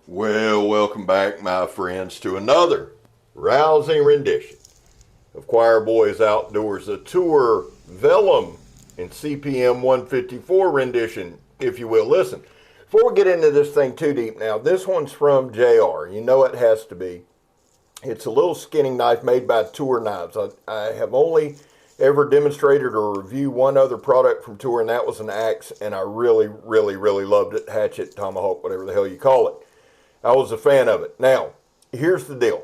Well, welcome back, my friends, to another rousing rendition of Choir Boys Outdoors, a TOOR VELLEM in CPM 154 rendition, if you will. Listen, before we get into this thing too deep now, this one's from JR. You know it has to be. It's a little skinning knife made by TOOR Knives. I have only ever demonstrated or reviewed one other product from TOOR, and that was an axe, and I really loved it. Hatchet, tomahawk, whatever the hell you call it. I was a fan of it. Now, here's the deal.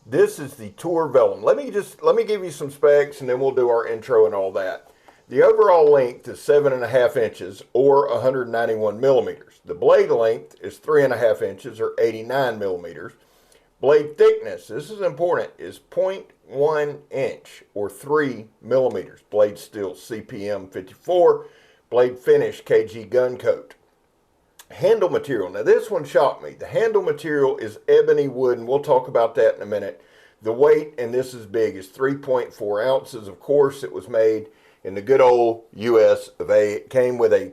This is the TOOR VELLEM. Let me give you some specs, and then we'll do our intro and all that. The overall length is 7.5 inches or 191 millimeters. The blade length is 3.5 inches or 89 millimeters. Blade thickness, this is important, is 0.1 inch or 3 millimeters. Blade steel CPM 54. Blade finish KG gun coat. Handle material. Now this one shocked me. The handle material is ebony wood, and we'll talk about that in a minute. The weight, and this is big, is 3.4 ounces. Of course, it was made in the good old US of A. It came with a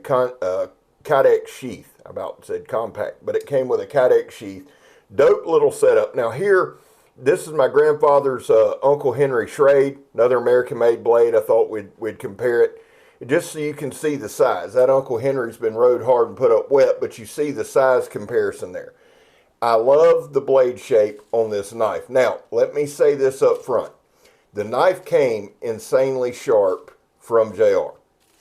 Kydex sheath. I about said compact, but it came with a Kydex sheath. Dope little setup. Now here, this is my grandfather's Uncle Henry Schrade, another American-made blade. I thought we'd compare it. Just so you can see the size. That Uncle Henry's been rode hard and put up wet, but you see the size comparison there. I love the blade shape on this knife. Now, let me say this up front. The knife came insanely sharp from JR.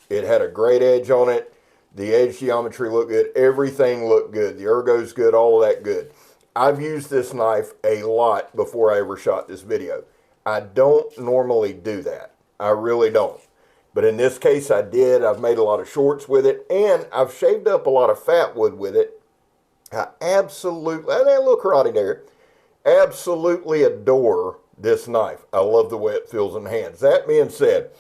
It had a great edge on it. The edge geometry looked good. Everything looked good. The ergo's good, all of that good. I've used this knife a lot before I ever shot this video. I don't normally do that. I really don't. But in this case, I did. I've made a lot of shorts with it, and I've shaved up a lot of fat wood with it. I absolutely, and that little karate there, absolutely adore this knife. I love the way it feels in the hands. That being said,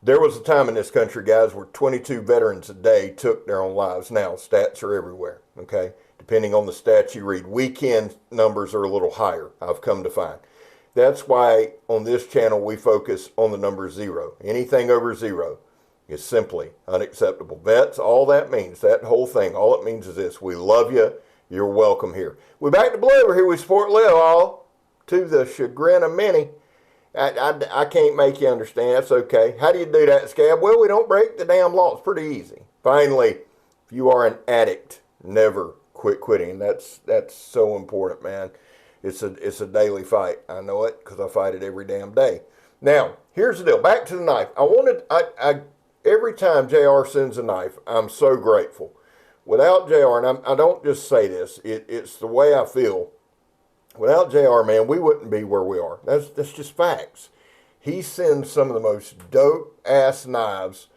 there was a time in this country, guys, where 22 veterans a day took their own lives. Now, stats are everywhere, okay? Depending on the stats you read. Weekend numbers are a little higher, I've come to find. That's why on this channel we focus on the number 0. Anything over 0 is simply unacceptable. Vets, all that means, that whole thing, all it means is this: we love you, you're welcome here. We're back to blue, we're here with Sport Lil, all to the chagrin of many. I can't make you understand, that's okay. How do you do that, Scab? Well, we don't break the damn law, it's pretty easy. Finally, if you are an addict, never quit quitting. That's so important, man. It's a daily fight. I know it because I fight it every damn day. Now, here's the deal. Back to the knife. Every time JR sends a knife, I'm so grateful. Without JR, and I don't just say this, it's the way I feel. Without JR, man, we wouldn't be where we are. That's just facts. He sends some of the most dope-ass knives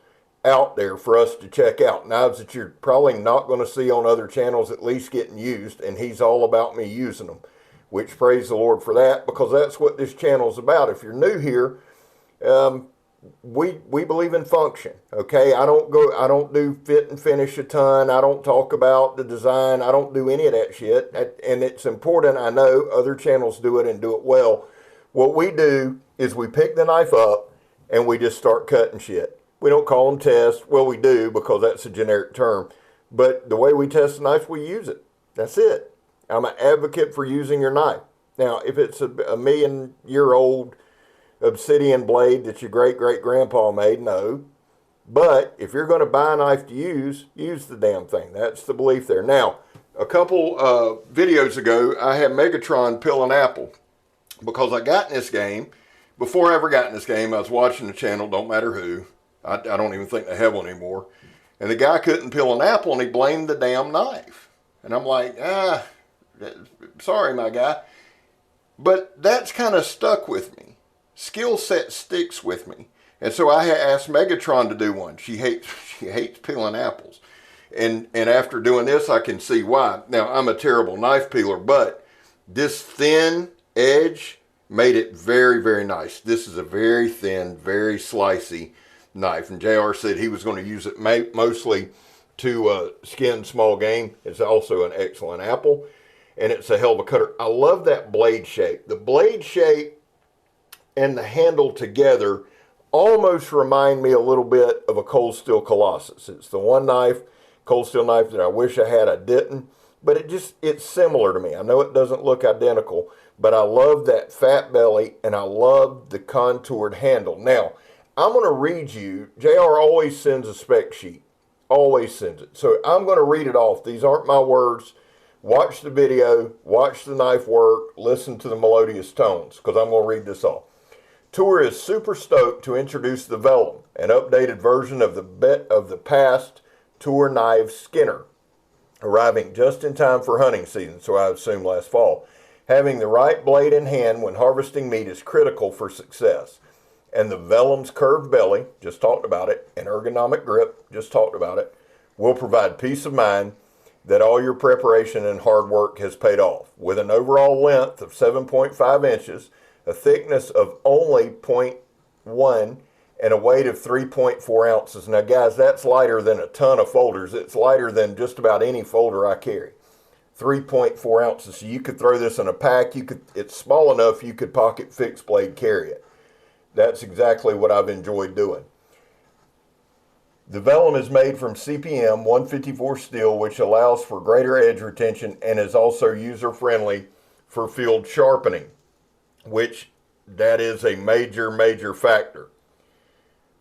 out there for us to check out. Knives that you're probably not going to see on other channels, at least getting used, and he's all about me using them. Which, praise the Lord for that, because that's what this channel is about. If you're new here, we believe in function. Okay, I don't do fit and finish a ton. I don't talk about the design. I don't do any of that shit. And it's important. I know other channels do it and do it well. What we do is we pick the knife up and we just start cutting shit. We don't call them tests. Well, we do, because that's a generic term. But the way we test the knife, we use it. That's it. I'm an advocate for using your knife. Now, if it's a million-year-old obsidian blade that your great-great-grandpa made, no. But if you're going to buy a knife to use the damn thing. That's the belief there. Now, a couple videos ago, I had Megatron peel an apple because I got in this game. Before I ever got in this game, I was watching the channel, don't matter who. I don't even think they have one anymore. And the guy couldn't peel an apple, and he blamed the damn knife. And I'm like, sorry, my guy. But that's kind of stuck with me. Skill set sticks with me. And so I asked Megatron to do one. She hates peeling apples. And after doing this, I can see why. Now, I'm a terrible knife peeler, but this thin edge made it very nice. This is a very thin, very slicey knife. And JR said he was going to use it mostly to skin small game. It's also an excellent apple, and it's a hell of a cutter. I love that blade shape. The blade shape and the handle together almost remind me a little bit of a cold steel Colossus. It's the one knife, cold steel knife, that I wish I had, I didn't. but it's similar to me. I know it doesn't look identical, but I love that fat belly and I love the contoured handle. Now, I'm going to read you, JR always sends a spec sheet, always sends it. So I'm going to read it off. These aren't my words. Watch the video, watch the knife work, listen to the melodious tones, because I'm going to read this off. TOOR is super stoked to introduce the VELLEM, an updated version of the past TOOR knife Skinner, arriving just in time for hunting season, so I assume last fall. Having the right blade in hand when harvesting meat is critical for success. And the VELLEM's curved belly, just talked about it, and ergonomic grip, just talked about it, will provide peace of mind that all your preparation and hard work has paid off. With an overall length of 7.5 inches, a thickness of only 0.1, and a weight of 3.4 ounces. Now guys, that's lighter than a ton of folders. It's lighter than just about any folder I carry. 3.4 ounces. So you could throw this in a pack. It's small enough you could pocket fixed blade carry it. That's exactly what I've enjoyed doing. The VELLEM is made from CPM 154 steel, which allows for greater edge retention and is also user-friendly for field sharpening, which that is a major factor.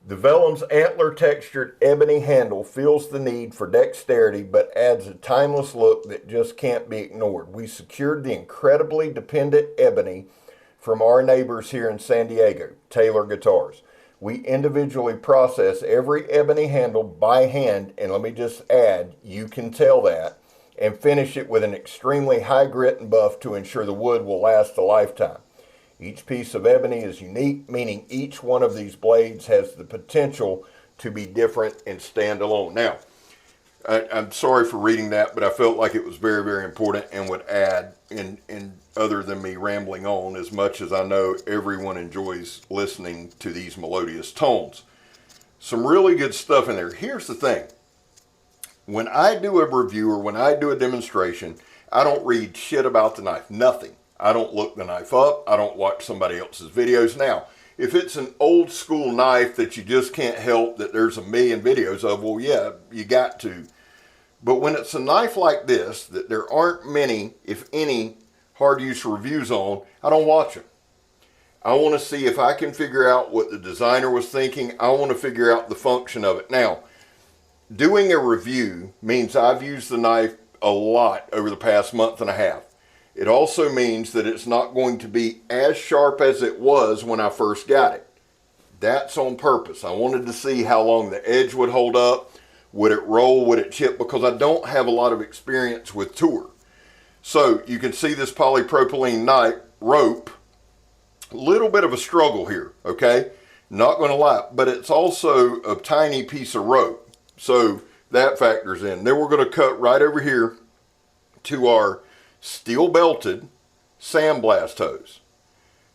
The VELLEM's antler-textured ebony handle feels the need for dexterity but adds a timeless look that just can't be ignored. We secured the incredibly dependent ebony from our neighbors here in San Diego, Taylor Guitars. We individually process every ebony handle by hand, and let me just add, you can tell that, and finish it with an extremely high grit and buff to ensure the wood will last a lifetime. Each piece of ebony is unique, meaning each one of these blades has the potential to be different and stand alone. Now, I'm sorry for reading that, but I felt like it was very important and would add, in other than me rambling on, as much as I know everyone enjoys listening to these melodious tones. Some really good stuff in there. Here's the thing. When I do a review or when I do a demonstration, I don't read shit about the knife. Nothing. I don't look the knife up. I don't watch somebody else's videos. Now, if it's an old school knife that you just can't help that there's a million videos of, well, yeah, you got to. But when it's a knife like this, that there aren't many, if any, hard use reviews on, I don't watch them. I want to see if I can figure out what the designer was thinking. I want to figure out the function of it. Now, doing a review means I've used the knife a lot over the past month and a half. It also means that it's not going to be as sharp as it was when I first got it. That's on purpose. I wanted to see how long the edge would hold up. Would it roll? Would it chip? Because I don't have a lot of experience with TOOR. So you can see this polypropylene knife rope. A little bit of a struggle here, okay? Not going to lie. But it's also a tiny piece of rope. So that factors in. Then we're going to cut right over here to our steel belted sandblast hose.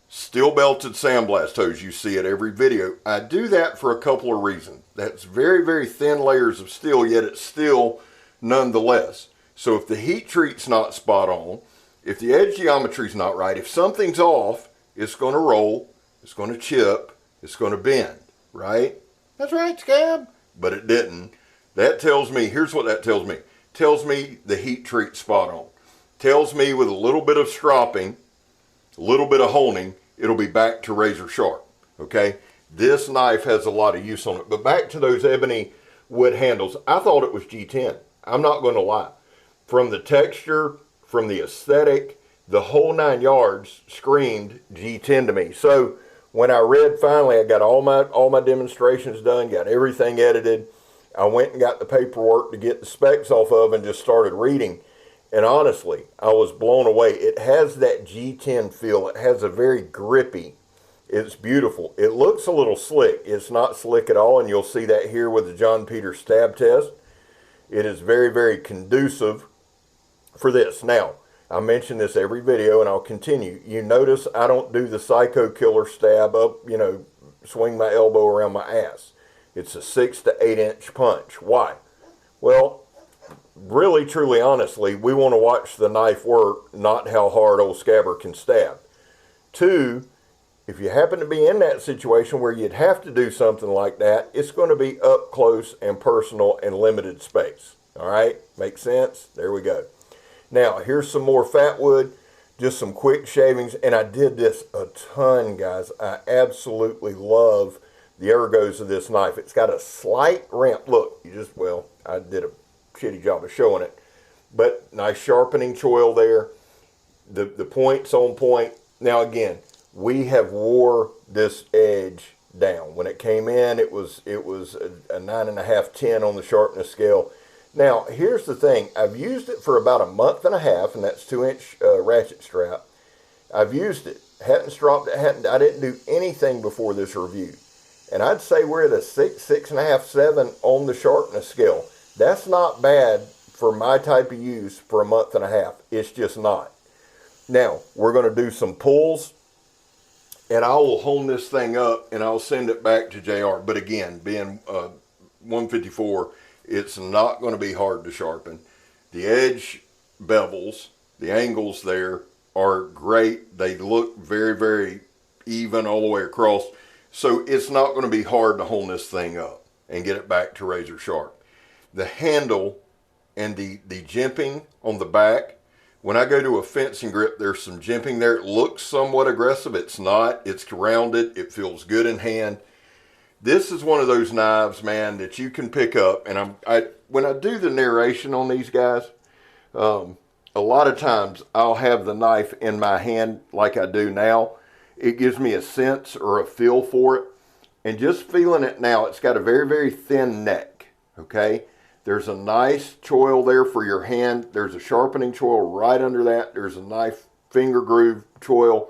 Steel belted sandblast hose, you see it every video. I do that for a couple of reasons. That's very thin layers of steel, yet it's steel nonetheless. So if the heat treat's not spot on, if the edge geometry's not right, if something's off, it's going to roll, it's going to chip, it's going to bend, right? That's right, Scab. But it didn't. That tells me, here's what that tells me. Tells me the heat treat's spot on. Tells me with a little bit of stropping, a little bit of honing, it'll be back to razor sharp, okay? This knife has a lot of use on it. But back to those ebony wood handles, I thought it was G10. I'm not going to lie. From the texture, from the aesthetic, the whole 9 yards screamed G10 to me. So when I read, finally, I got all my demonstrations done, got everything edited. I went and got the paperwork to get the specs off of and just started reading. And honestly, I was blown away. It has that G10 feel. It has a very grippy. It's beautiful. It looks a little slick. It's not slick at all, and you'll see that here with the John Peters stab test. It is very conducive for this. Now, I mention this every video, and I'll continue. You notice I don't do the psycho killer stab up, swing my elbow around my ass. It's a 6 to 8 inch punch. Why? Well, really, truly, honestly, we want to watch the knife work, not how hard old Scabber can stab. 2, if you happen to be in that situation where you'd have to do something like that, it's going to be up close and personal and limited space. All right? Makes sense? There we go. Now, here's some more fat wood, just some quick shavings, and I did this a ton, guys. I absolutely love the ergos of this knife. It's got a slight ramp. Look, well, I did a shitty job of showing it, but nice sharpening choil there. The point's on point. Now, again, we have wore this edge down. When it came in, it was a 9.5, 10 on the sharpness scale. Now, here's the thing. I've used it for about a month and a half, and that's 2-inch ratchet strap. I've used it. Hadn't stropped it. I didn't do anything before this review. And I'd say we're at a 6, 6.5, 7 on the sharpness scale. That's not bad for my type of use for a month and a half. It's just not. Now, we're going to do some pulls, and I will hone this thing up, and I'll send it back to JR. But again, being 154, it's not going to be hard to sharpen. The edge bevels, the angles there are great. They look very, very even all the way across. So it's not going to be hard to hone this thing up and get it back to razor sharp. The handle and the jimping on the back, when I go to a fencing grip, there's some jimping there. It looks somewhat aggressive. It's not. It's rounded. It feels good in hand. This is one of those knives, man, that you can pick up. And when I do the narration on these guys, a lot of times I'll have the knife in my hand like I do now. It gives me a sense or a feel for it. And just feeling it now, it's got a very, very thin neck, okay? There's a nice choil there for your hand. There's a sharpening choil right under that. There's a nice finger groove choil.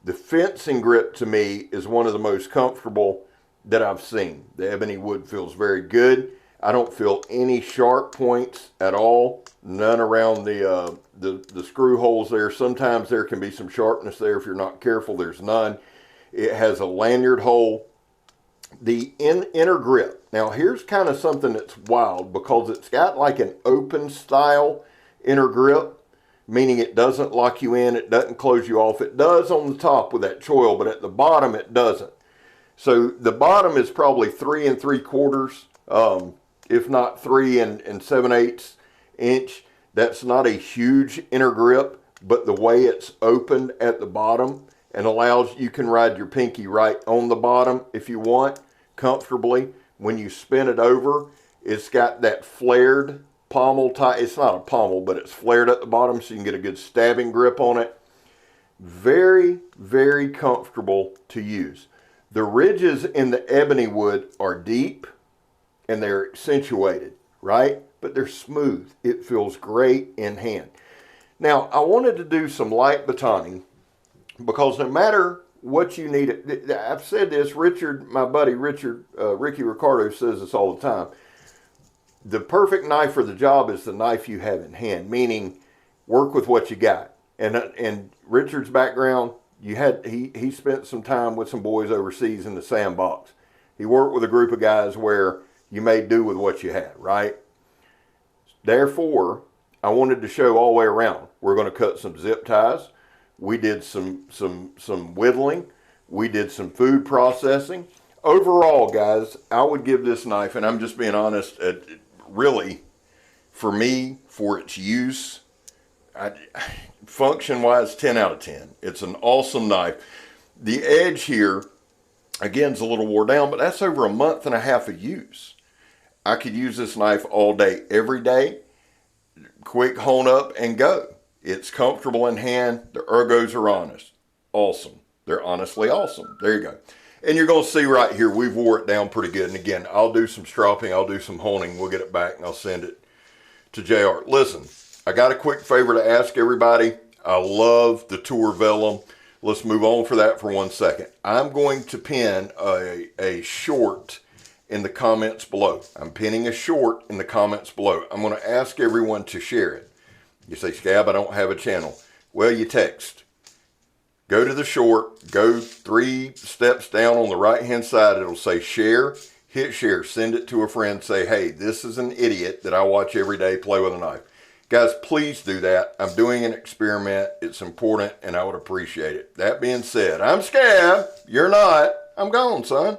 The fencing grip to me is one of the most comfortable that I've seen. The ebony wood feels very good. I don't feel any sharp points at all. None around the screw holes there. Sometimes there can be some sharpness there if you're not careful. There's none. It has a lanyard hole. The inner grip. Now here's kind of something that's wild because it's got like an open style inner grip, meaning it doesn't lock you in, it doesn't close you off. It does on the top with that choil, but at the bottom it doesn't. So the bottom is probably 3 3/4, if not 3 7/8 inch. That's not a huge inner grip, but the way it's opened at the bottom and allows, you can ride your pinky right on the bottom if you want, comfortably. When you spin it over, it's got that flared pommel type. It's not a pommel, but it's flared at the bottom so you can get a good stabbing grip on it. Very, very comfortable to use. The ridges in the ebony wood are deep and they're accentuated, right? But they're smooth. It feels great in hand. Now, I wanted to do some light batoning because no matter what you need, I've said this, Richard, my buddy Richard, Ricky Ricardo says this all the time. The perfect knife for the job is the knife you have in hand, meaning work with what you got. And Richard's background, he spent some time with some boys overseas in the sandbox. He worked with a group of guys where you made do with what you had, right? Therefore, I wanted to show all the way around. We're going to cut some zip ties. We did some whittling. We did some food processing. Overall, guys, I would give this knife, and I'm just being honest, really, for me, for its use, function-wise, 10 out of 10. It's an awesome knife. The edge here, again, is a little wore down, but that's over a month and a half of use. I could use this knife all day, every day. Quick hone up and go. It's comfortable in hand. The ergos are honest. Awesome. They're honestly awesome. There you go. And you're going to see right here, we've wore it down pretty good. And again, I'll do some stropping. I'll do some honing. We'll get it back and I'll send it to JR. Listen, I got a quick favor to ask everybody. I love the TOOR VELLEM. Let's move on for that for 1 second. I'm going to pin a short in the comments below. I'm pinning a short in the comments below. I'm going to ask everyone to share it. You say, Scab, I don't have a channel. Well, you text. Go to the short, go 3 steps down on the right-hand side. It'll say share, hit share, send it to a friend, say, hey, this is an idiot that I watch every day play with a knife. Guys, please do that. I'm doing an experiment. It's important, and I would appreciate it. That being said, I'm Scab. You're not. I'm gone, son.